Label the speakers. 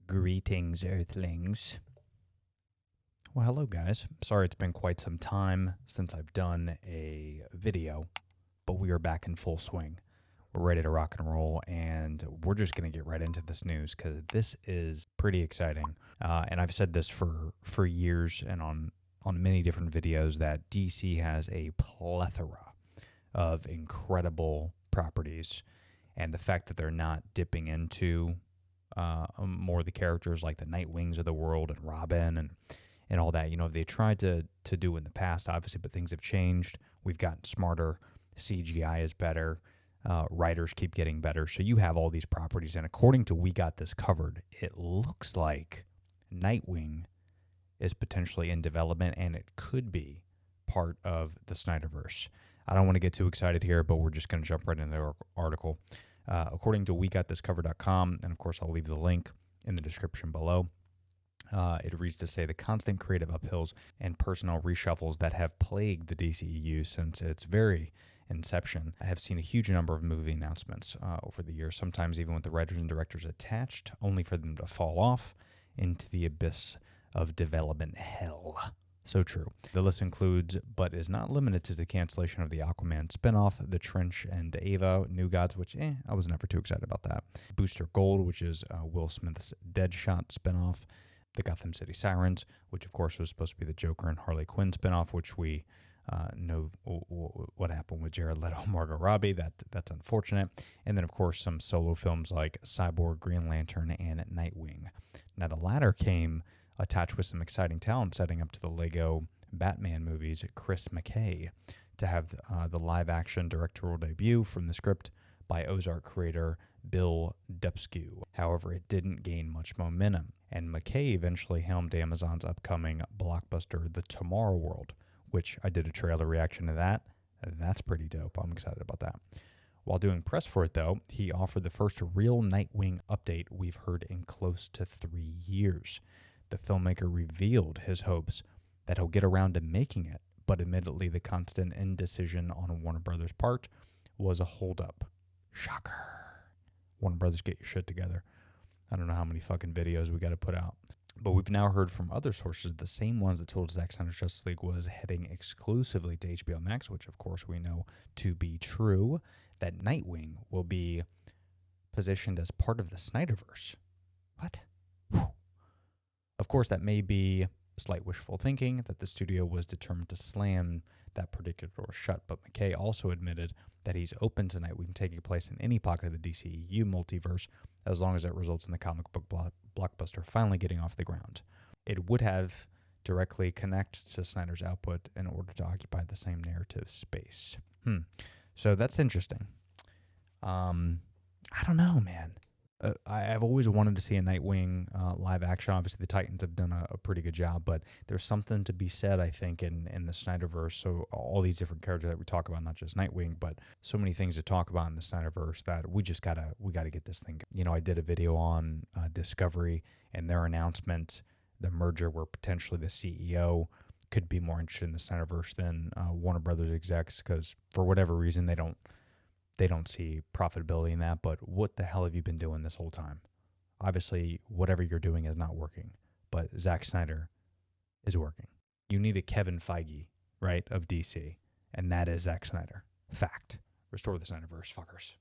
Speaker 1: Greetings, Earthlings. Well, hello, guys. Sorry it's been quite some time since I've done a video, but we are back in full swing. We're ready to rock and roll, and we're just going to get right into this news because this is pretty exciting. And I've said this for years and on many different videos that DC has a plethora of incredible properties, and the fact that they're not dipping into more of the characters like the Nightwings of the world and Robin and all that. You know, they tried to do in the past, obviously, but things have changed. We've gotten smarter. CGI is better. Writers keep getting better. So you have all these properties, and according to We Got This Covered, it looks like Nightwing is potentially in development, and it could be part of the Snyderverse. I don't want to get too excited here, but we're just going to jump right into the article. According to WeGotThisCovered.com, and of course I'll leave the link in the description below, it reads to say the constant creative uphills and personnel reshuffles that have plagued the DCEU since its very inception have seen a huge number of movie announcements over the years, sometimes even with the writers and directors attached, only for them to fall off into the abyss of development hell. So true. The list includes, but is not limited to, the cancellation of the Aquaman spinoff, The Trench and Ava, New Gods, which, I was never too excited about that. Booster Gold, which is Will Smith's Deadshot spinoff. The Gotham City Sirens, which of course was supposed to be the Joker and Harley Quinn spinoff, which we know what happened with Jared Leto and Margot Robbie. That's unfortunate. And then, of course, some solo films like Cyborg, Green Lantern, and Nightwing. Now, the latter came attached with some exciting talent setting up to the Lego Batman movies, Chris McKay, to have the live-action directorial debut from the script by Ozark creator Bill Dupskew. However, it didn't gain much momentum, and McKay eventually helmed Amazon's upcoming blockbuster The Tomorrow World, which I did a trailer reaction to that. That's pretty dope. I'm excited about that. While doing press for it, though, he offered the first real Nightwing update we've heard in close to 3 years. The filmmaker revealed his hopes that he'll get around to making it, but admittedly the constant indecision on Warner Brothers' part was a holdup. Shocker. Warner Brothers, get your shit together. I don't know how many fucking videos we got to put out. But we've now heard from other sources, the same ones that told Zack Snyder's Justice League was heading exclusively to HBO Max, which of course we know to be true, that Nightwing will be positioned as part of the Snyderverse. What? Whew. Of course, that may be slight wishful thinking, that the studio was determined to slam that particular door shut, but McKay also admitted that he's open to Nightwing taking place in any pocket of the DCEU multiverse, as long as it results in the comic book blockbuster finally getting off the ground. It would have directly connect to Snyder's output in order to occupy the same narrative space. So that's interesting. I don't know, man. I've always wanted to see a Nightwing live action. Obviously, the Titans have done a pretty good job, but there's something to be said, I think, in the Snyderverse. So all these different characters that we talk about, not just Nightwing, but so many things to talk about in the Snyderverse that we gotta get this thing. You know, I did a video on Discovery and their announcement, the merger where potentially the CEO could be more interested in the Snyderverse than Warner Brothers execs, because for whatever reason they don't see profitability in that. But what the hell have you been doing this whole time? Obviously, whatever you're doing is not working, but Zack Snyder is working. You need a Kevin Feige, right, of DC, and that is Zack Snyder. Fact. Restore the Snyderverse, fuckers.